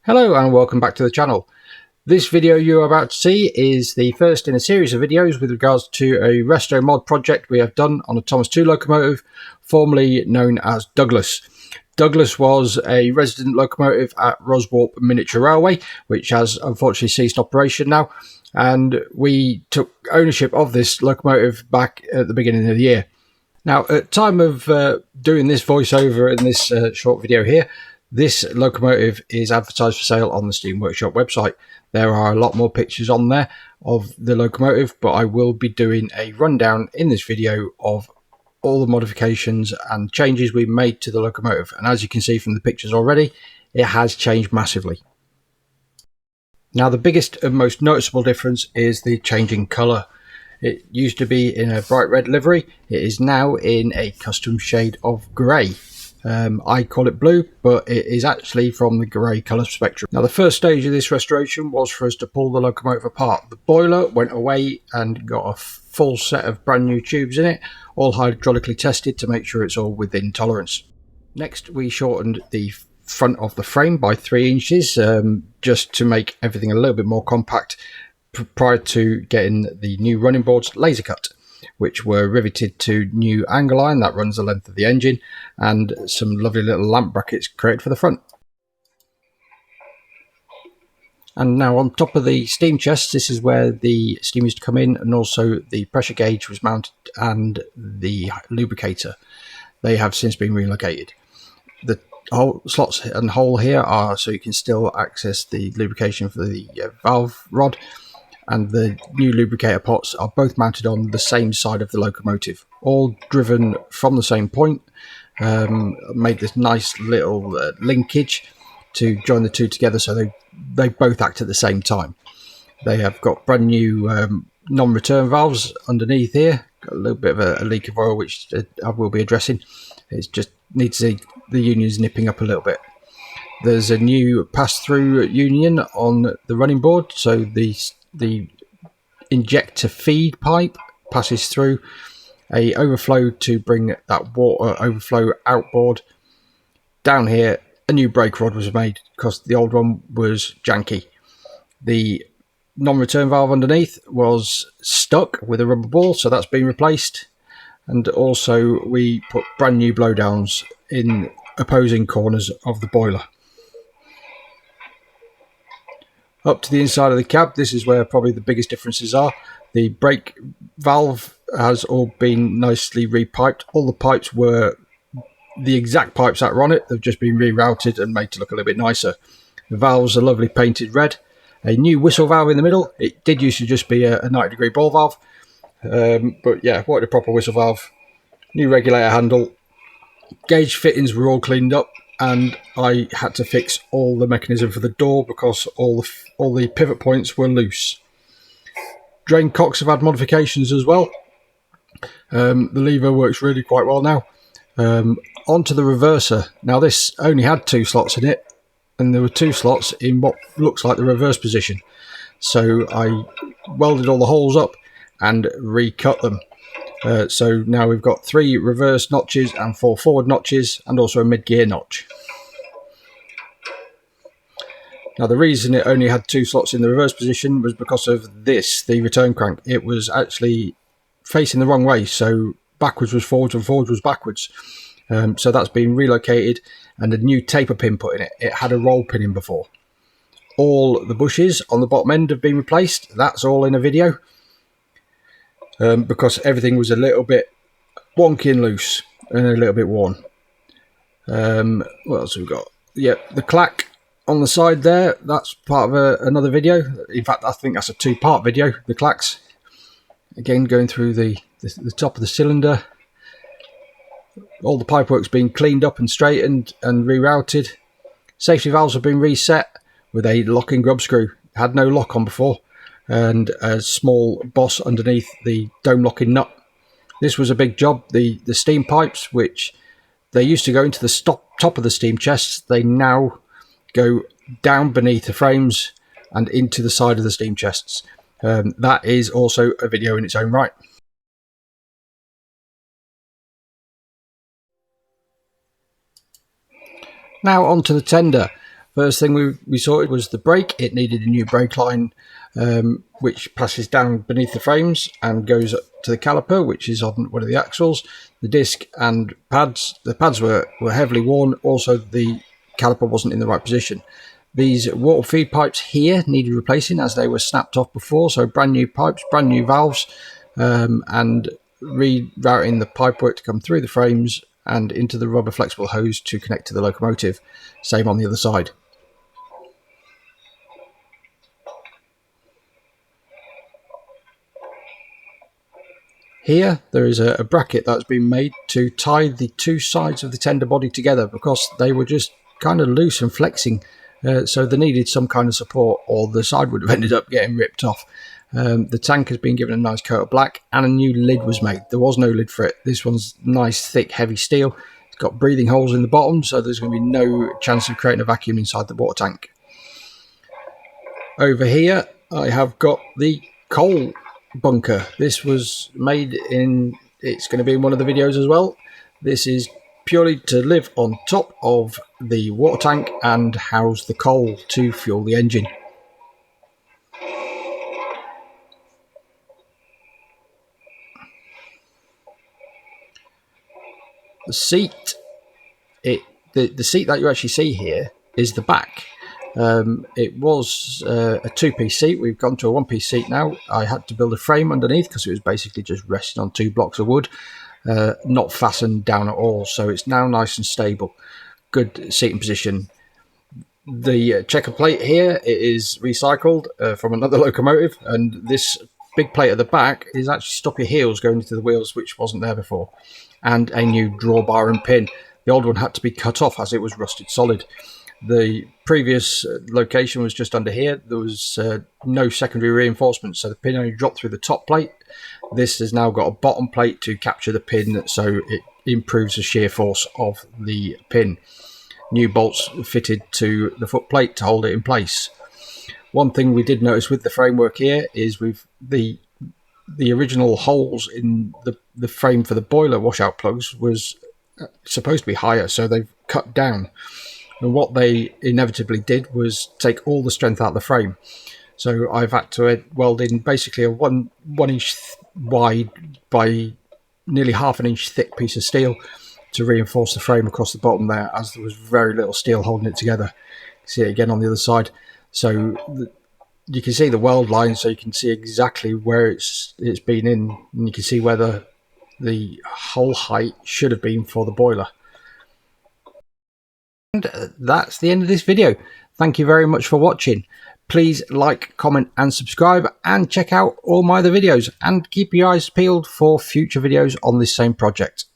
Hello and welcome back to the channel. This video you're about to see is the first in a series of videos with regards to a resto mod project we have done on a Thomas II locomotive, formerly known as Douglas. Douglas was a resident locomotive at Roswarp Miniature Railway, which has unfortunately ceased operation now, and we took ownership of this locomotive back at the beginning of the year. Now, at time of doing this voiceover in this short video here, this locomotive is advertised for sale on the Steam Workshop website. There are a lot more pictures on there of the locomotive, but I will be doing a rundown in this video of all the modifications and changes we made to the locomotive. And as you can see from the pictures already, it has changed massively. Now, the biggest and most noticeable difference is the change in colour. It used to be in a bright red livery. It is now in a custom shade of grey. I call it blue, but it is actually from the grey colour spectrum. Now, the first stage of this restoration was for us to pull the locomotive apart. The boiler went away and got a full set of brand new tubes in it, all hydraulically tested to make sure it's all within tolerance. Next, we shortened the front of the frame by 3 inches, just to make everything a little bit more compact prior to getting the new running boards laser cut, which were riveted to new angle iron that runs the length of the engine, and some lovely little lamp brackets created for the front. And now on top of the steam chest, this is where the steam used to come in, and also the pressure gauge was mounted and the lubricator. They have since been relocated. The whole slots and hole here are so you can still access the lubrication for the valve rod, and the new lubricator pots are both mounted on the same side of the locomotive, all driven from the same point. Made this nice little linkage to join the two together so they both act at the same time. They have got brand new non-return valves underneath here. Got a little bit of a leak of oil, which I will be addressing. It just needs the unions nipping up a little bit. There's a new pass-through union on the running board, so the injector feed pipe passes through a overflow to bring that water overflow outboard. Down here, a new brake rod was made because the old one was janky. The non-return valve underneath was stuck with a rubber ball, so that's been replaced. And also we put brand new blowdowns in opposing corners of the boiler. Up to the inside of the cab, this is where probably the biggest differences are. The brake valve has all been nicely repiped. All the pipes were the exact pipes that were on it. They've just been rerouted and made to look a little bit nicer. The valves are lovely painted red. A new whistle valve in the middle. It did used to just be a 90-degree ball valve. But yeah, wanted a proper whistle valve. New regulator handle. Gauge fittings were all cleaned up, and I had to fix all the mechanism for the door because all the pivot points were loose. Drain cocks have had modifications as well. The lever works really quite well now. Onto the reverser. Now, this only had 2 slots in it, and there were 2 slots in what looks like the reverse position. So I welded all the holes up and recut them. So now we've got 3 reverse notches and 4 forward notches, and also a mid-gear notch. Now, the reason it only had 2 slots in the reverse position was because of this, the return crank. It was actually facing the wrong way, so backwards was forwards and forwards was backwards. So that's been relocated, and a new taper pin put in it. It had a roll pin in before. All the bushes on the bottom end have been replaced. That's all in a video. Because everything was a little bit wonky and loose and a little bit worn. What else have we got? Yep, the clack on the side there, that's part of another video. In fact, I think that's a 2-part video, the clacks. Again, going through the top of the cylinder. All the pipework's been cleaned up and straightened and rerouted. Safety valves have been reset with a locking grub screw. Had no lock on before, and a small boss underneath the dome locking nut. This was a big job. The steam pipes, which they used to go into the top of the steam chests, they now go down beneath the frames and into the side of the steam chests. That is also a video in its own right. Now on to the tender. First thing we sorted was the brake. It needed a new brake line, which passes down beneath the frames and goes up to the caliper, which is on one of the axles. The disc and pads, the pads were heavily worn. Also, the caliper wasn't in the right position. These water feed pipes here needed replacing as they were snapped off before, so brand new pipes, brand new valves, and rerouting the pipework to come through the frames and into the rubber flexible hose to connect to the locomotive. Same on the other side. Here there is a bracket that's been made to tie the two sides of the tender body together because they were just kind of loose and flexing, so they needed some kind of support or the side would have ended up getting ripped off. The tank has been given a nice coat of black and a new lid was made. There was no lid for it. This one's nice, thick, heavy steel. It's got breathing holes in the bottom, so there's going to be no chance of creating a vacuum inside the water tank. Over here I have got the coal bunker. This was made in, it's going to be in one of the videos as well. This is purely to live on top of the water tank and house the coal to fuel the engine. The seat, the seat that you actually see here is the back. It was a two-piece seat. We've gone to a one-piece seat now. I had to build a frame underneath because it was basically just resting on 2 blocks of wood, not fastened down at all. So it's now nice and stable. Good seating position. The checker plate here, it is recycled from another locomotive, and this big plate at the back is actually stop your heels going into the wheels, which wasn't there before, and a new drawbar and pin. The old one had to be cut off as it was rusted solid. The previous location was just under here. There was no secondary reinforcement, so the pin only dropped through the top plate. This has now got a bottom plate to capture the pin, so it improves the shear force of the pin. New bolts fitted to the foot plate to hold it in place. One thing we did notice with the framework here is the original holes in the frame for the boiler washout plugs was supposed to be higher, so they've cut down. And what they inevitably did was take all the strength out of the frame. So I've had to weld in basically a one inch wide by nearly half an inch thick piece of steel to reinforce the frame across the bottom there, as there was very little steel holding it together. See it again on the other side. So you can see the weld line, so you can see exactly where it's been in, and you can see where the hole height should have been for the boiler. And that's the end of this video. Thank you very much for watching. Please like, comment and subscribe, and check out all my other videos, and keep your eyes peeled for future videos on this same project.